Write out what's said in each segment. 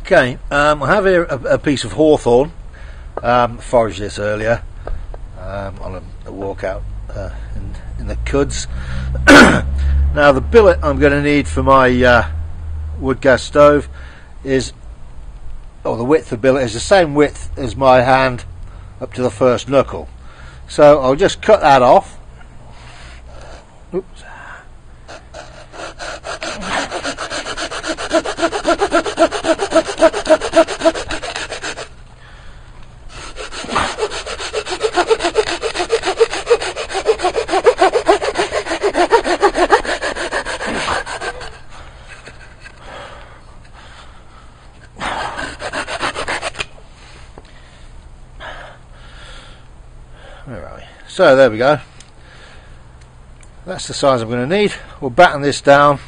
Okay, I have here a piece of hawthorn. Foraged this earlier on a walk out in the cuds. Now the billet I'm going to need for my wood gas stove is, or the width of the billet is the same width as my hand up to the first knuckle. So I'll just cut that off. Oops. Where are we? So there we go. That's the size I'm going to need. We'll batten this down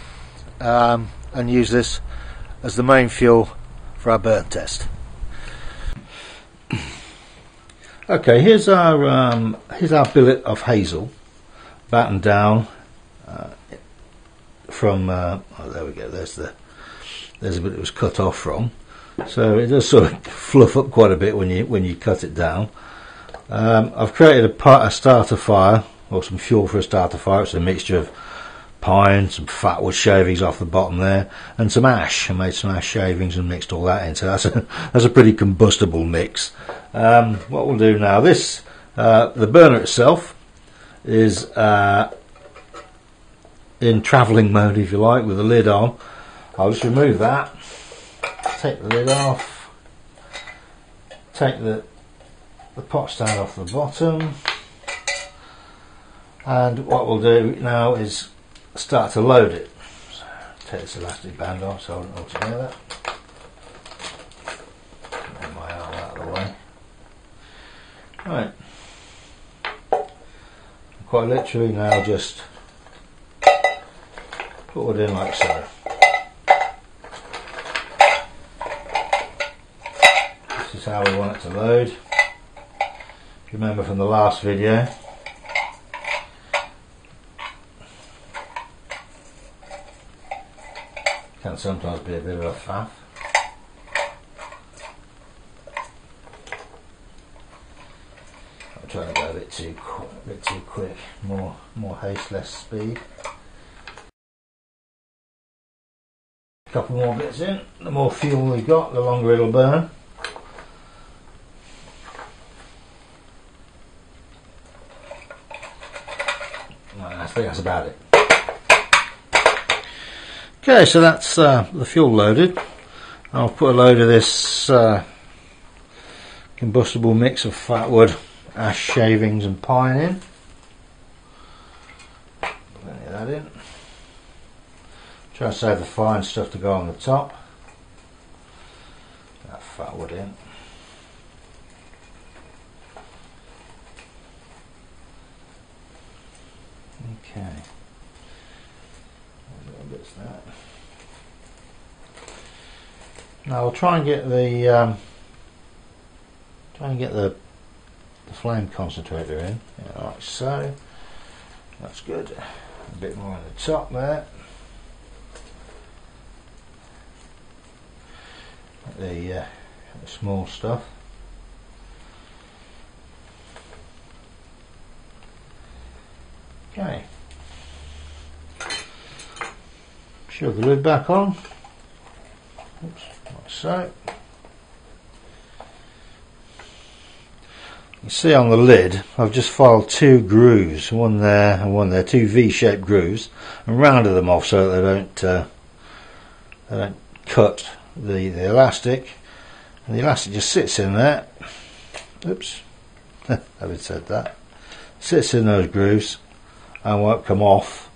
and use this as the main fuel for our burn test. Okay, here's our billet of hazel, battened down from. Oh, there we go. There's a bit it was cut off from. So it does sort of fluff up quite a bit when you cut it down. I've created a starter fire, or some fuel for a starter fire. It's a mixture of pine, some fat wood shavings off the bottom there, and some ash. I made some ash shavings and mixed all that in. So that's a pretty combustible mix. What we'll do now, the burner itself is in travelling mode, if you like, with the lid on. I'll just remove that, take the lid off, take the pot stand off the bottom, and what we'll do now is start to load it. So take this elastic band off so I don't hold it all together. Get my arm out of the way. Right. Quite literally now just put it in like so. This is how we want it to load. Remember from the last video, can sometimes be a bit of a faff. I'm trying to go a bit too quick, more haste, less speed. A couple more bits in. The more fuel we've got, the longer it'll burn. I think that's about it. Okay, so that's the fuel loaded. I'll put a load of this combustible mix of fat wood, ash shavings and pine in. Put any of that in. Try and save the fine stuff to go on the top. That fat wood in. Okay. Little bits of that. Now I'll try and get the flame concentrator in, like so. That's good. A bit more on the top there. The small stuff. Okay. Shove the lid back on. Oops, like so. You see on the lid, I've just filed two grooves, one there and one there, two V-shaped grooves, and rounded them off so that they don't cut the elastic. And the elastic just sits in there. Oops, having said that, sits in those grooves and won't come off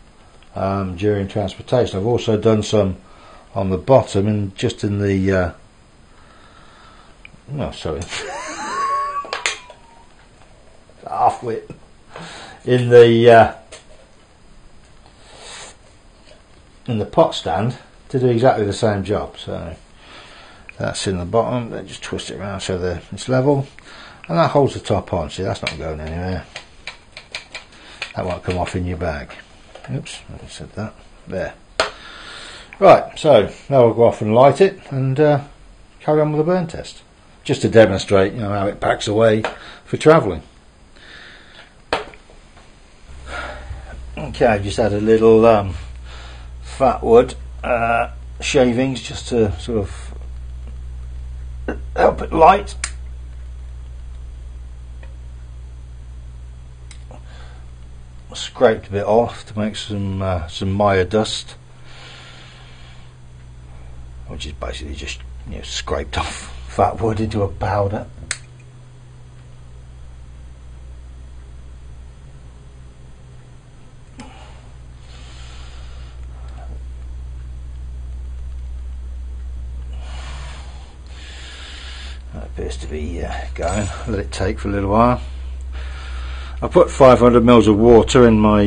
during transportation. I've also done some on the bottom and just in the no, sorry, half width in the pot stand to do exactly the same job. So that's in the bottom. Then just twist it around so that it's level, and that holds the top on. See, that's not going anywhere. That won't come off in your bag. Oops, I said that. There. Right, so now we'll go off and light it and carry on with the burn test, just to demonstrate, you know, how it packs away for travelling. Okay, I've just had a little fat wood shavings just to sort of help it light. Scraped a bit off to make some mire dust, which is basically just, you know, scraped off fat wood into a powder. That appears to be going. Let it take for a little while. I put 500 ml of water in my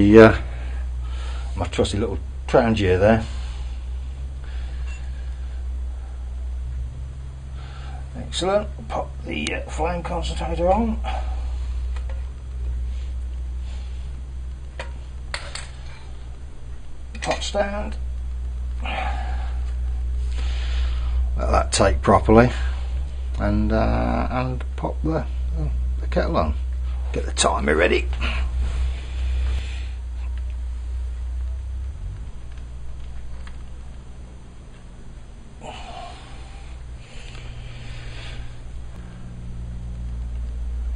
my trusty little trangier there. Excellent. Pop the flame concentrator on. Pot stand. Let that take properly, and pop the kettle on. Get the timer ready.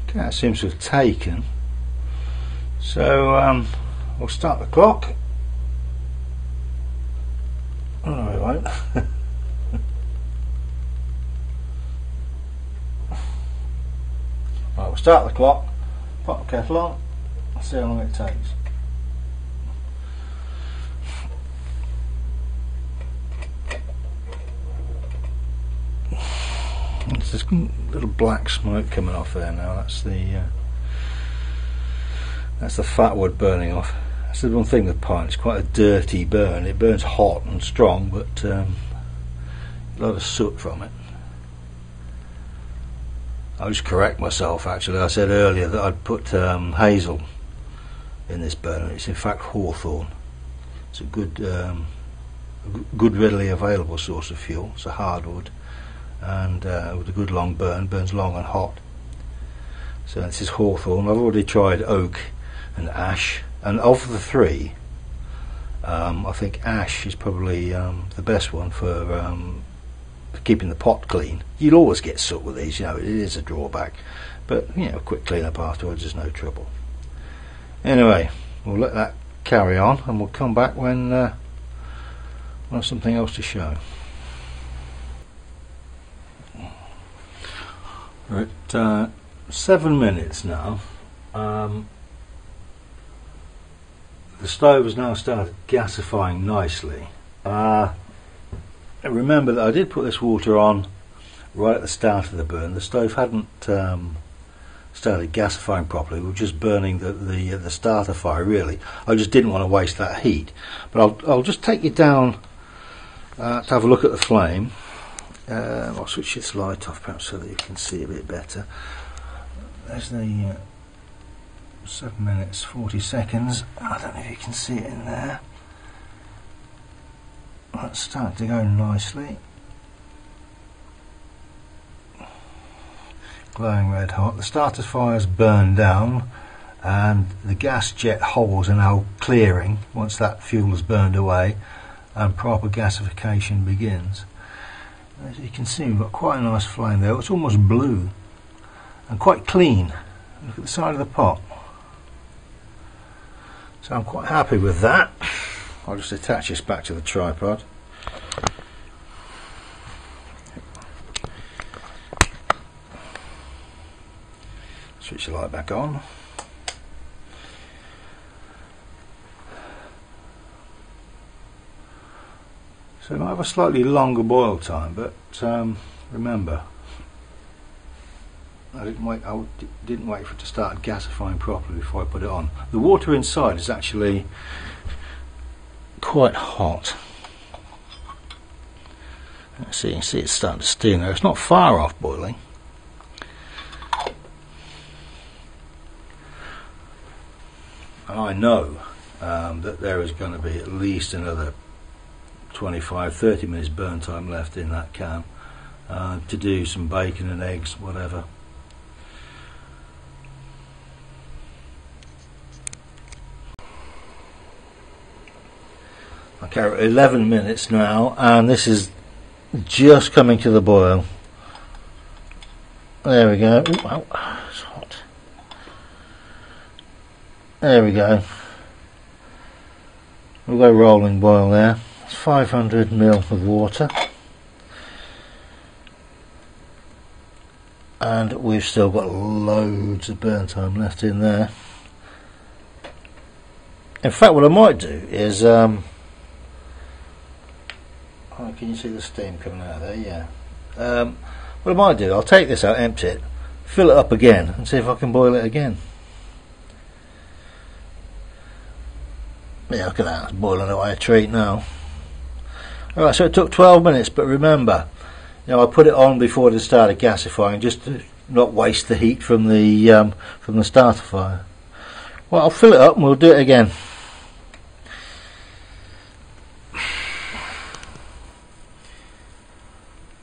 Okay, that seems to have taken. So we'll start the clock. Oh, no, we won't. Right, we'll start the clock. Pop the kettle on, see how long it takes. There's this little black smoke coming off there now. That's the fat wood burning off. That's the one thing with pine. It's quite a dirty burn. It burns hot and strong, but a lot of soot from it. I'll just correct myself, actually. I said earlier that I'd put hazel in this burner. It's in fact hawthorn. It's a good readily available source of fuel. It's a hardwood, and with a good long burn, burns long and hot. So this is hawthorn. I've already tried oak and ash, and of the three, I think ash is probably the best one for keeping the pot clean. You'll always get soot with these, you know, it is a drawback, but you know, quick clean up afterwards is no trouble. Anyway, we'll let that carry on, and we'll come back when we'll have something else to show. We're at 7 minutes now. The stove has now started gasifying nicely. Remember that I did put this water on right at the start of the burn. The stove hadn't started gasifying properly. We were just burning the starter fire, really. I just didn't want to waste that heat. But I'll just take you down to have a look at the flame. I'll switch this light off perhaps so that you can see a bit better. There's the 7 minutes 40 seconds. I don't know if you can see it in there. That's starting to go nicely. Glowing red hot. The starter fire's burned down, and the gas jet holes are now clearing once that fuel is burned away and proper gasification begins. As you can see, we've got quite a nice flame there. It's almost blue and quite clean. Look at the side of the pot. So I'm quite happy with that. I'll just attach this back to the tripod. Switch the light back on. So it might have a slightly longer boil time, but remember, I didn't wait for it to start gasifying properly before I put it on. The water inside is actually quite hot. So you can see it's starting to steam there. It's not far off boiling. And I know that there is going to be at least another 25-30 minutes burn time left in that can to do some bacon and eggs, whatever. Okay, we're at 11 minutes now, and this is just coming to the boil. There we go. Ooh, oh, it's hot. There we go. We'll go rolling boil there. It's 500 ml of water. And we've still got loads of burn time left in there. In fact, what I might do is oh, can you see the steam coming out of there? Yeah. What I might do, I'll take this out, empty it, fill it up again, and see if I can boil it again. Yeah, look at that, it's boiling away a treat now. Alright, so it took 12 minutes, but remember, you know, I put it on before it started gasifying, just to not waste the heat from the starter fire. Well, I'll fill it up and we'll do it again.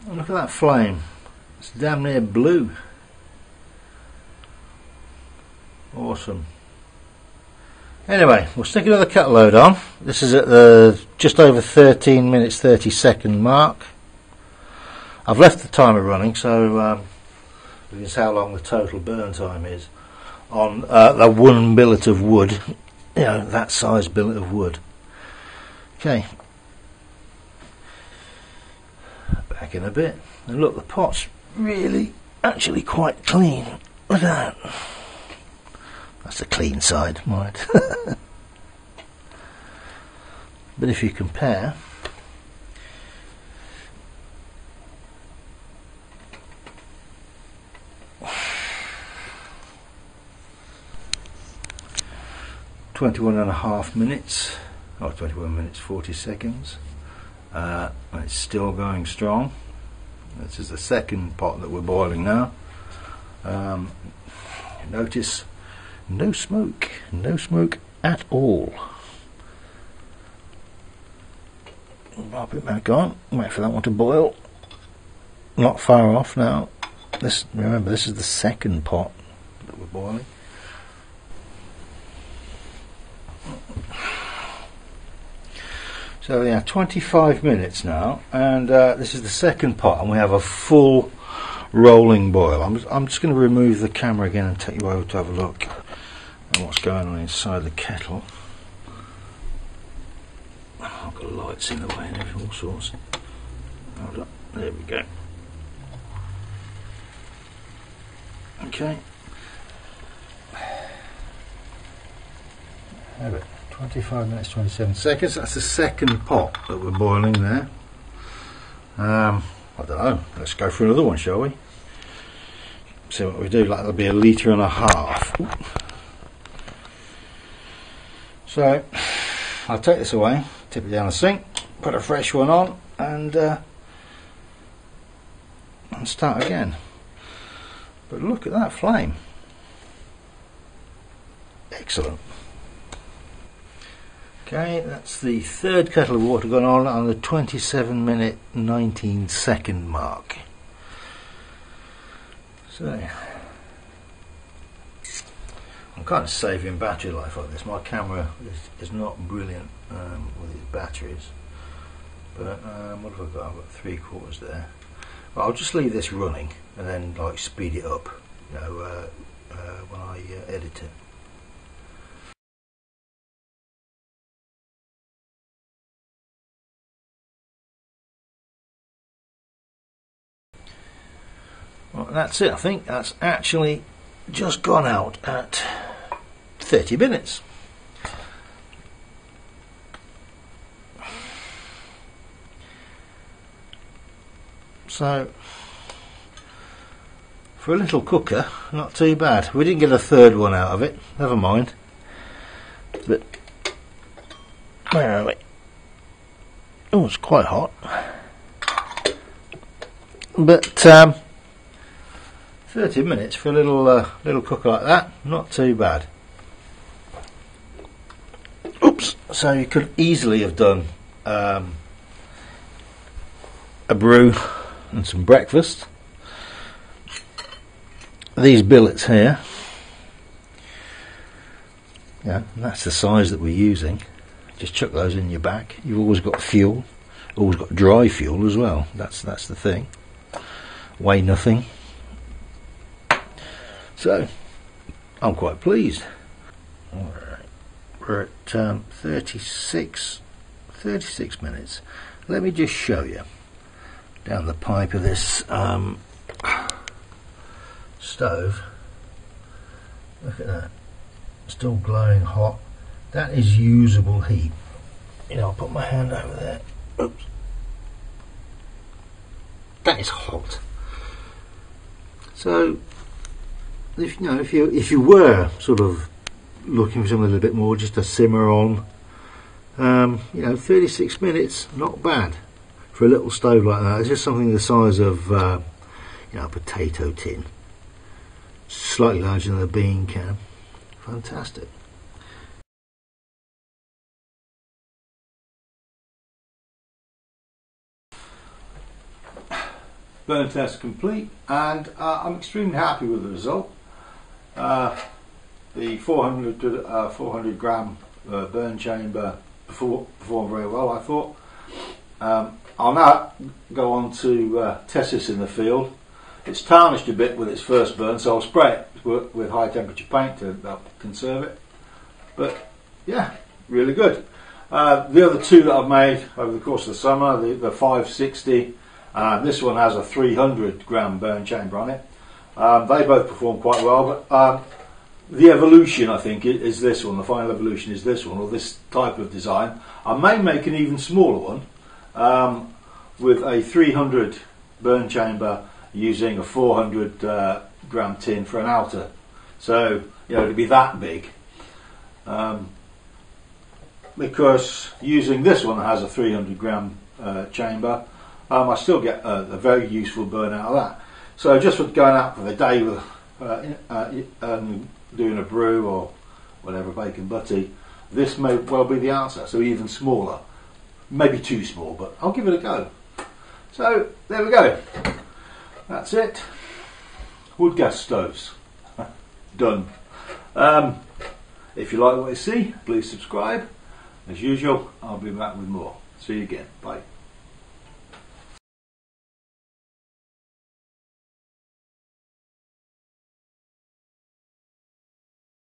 Oh, look at that flame. It's damn near blue. Awesome. Anyway, we'll stick another kettle load on. This is at the just over 13 minutes 30 second mark. I've left the timer running, so you can see how long the total burn time is on the one billet of wood. You know, that size billet of wood. Okay. Back in a bit, and look, the pot's really actually quite clean. Look at that. That's the clean side, right? But if you compare, (21.5 minutes), or 21 minutes 40 seconds. It's still going strong. This is the second pot that we're boiling now. Notice no smoke at all. Pop it back on, wait for that one to boil. Not far off now. Remember, this is the second pot that we're boiling. So yeah, 25 minutes now, and this is the second pot, and we have a full rolling boil. I'm just going to remove the camera again and take you over to have a look at what's going on inside the kettle. I've got lights in the way and all sorts. Hold up, there we go. Okay. Have it. 25 minutes 27 seconds. That's the second pot that we're boiling there. I don't know, let's go for another one, shall we? See what we do. Like, that'll be 1.5 litres. So I'll take this away, tip it down the sink, put a fresh one on, and start again. But look at that flame. Excellent. Okay, that's the third kettle of water gone on the 27 minute 19 second mark. So I'm kind of saving battery life on this. My camera is not brilliant with its batteries, but what have I got? I've got 3/4 there. But I'll just leave this running and then like speed it up, you know, when I edit it. Well, that's it. I think that's actually just gone out at 30 minutes. So for a little cooker, not too bad. We didn't get a third one out of it, never mind. But where are we? Oh, it's quite hot. But 30 minutes for a little cooker like that, not too bad. Oops! So you could easily have done a brew and some breakfast. These billets here, yeah, that's the size that we're using. Just chuck those in your back. You've always got fuel, always got dry fuel as well. That's the thing. Weigh nothing. So I'm quite pleased. All right, we're at 36 minutes. Let me just show you down the pipe of this stove. Look at that, still glowing hot. That is usable heat. You know, I'll put my hand over there. Oops. That is hot. So if you were sort of looking for something a little bit more, just to simmer on, 36 minutes, not bad for a little stove like that. It's just something the size of a potato tin, slightly larger than a bean can. Fantastic. Burn test complete, and I'm extremely happy with the result. The 400 gram burn chamber performed very well, I thought. I'll now go on to test this in the field. It's tarnished a bit with its first burn, so I'll spray it with high temperature paint to help conserve it. But yeah, really good. The other two that I've made over the course of the summer, the 560, this one has a 300 gram burn chamber on it. They both perform quite well, but the evolution, I think, is this one. The final evolution is this one, or this type of design. I may make an even smaller one with a 300 burn chamber using a 400 gram tin for an outer. So, to be that big. Because using this one that has a 300 gram chamber, I still get a very useful burn out of that. So just for going out for the day with doing a brew or whatever, bacon butty, this may well be the answer. So even smaller, maybe too small, but I'll give it a go. So there we go. That's it. Wood gas stoves. Done. If you like what you see, please subscribe. As usual, I'll be back with more. See you again. Bye.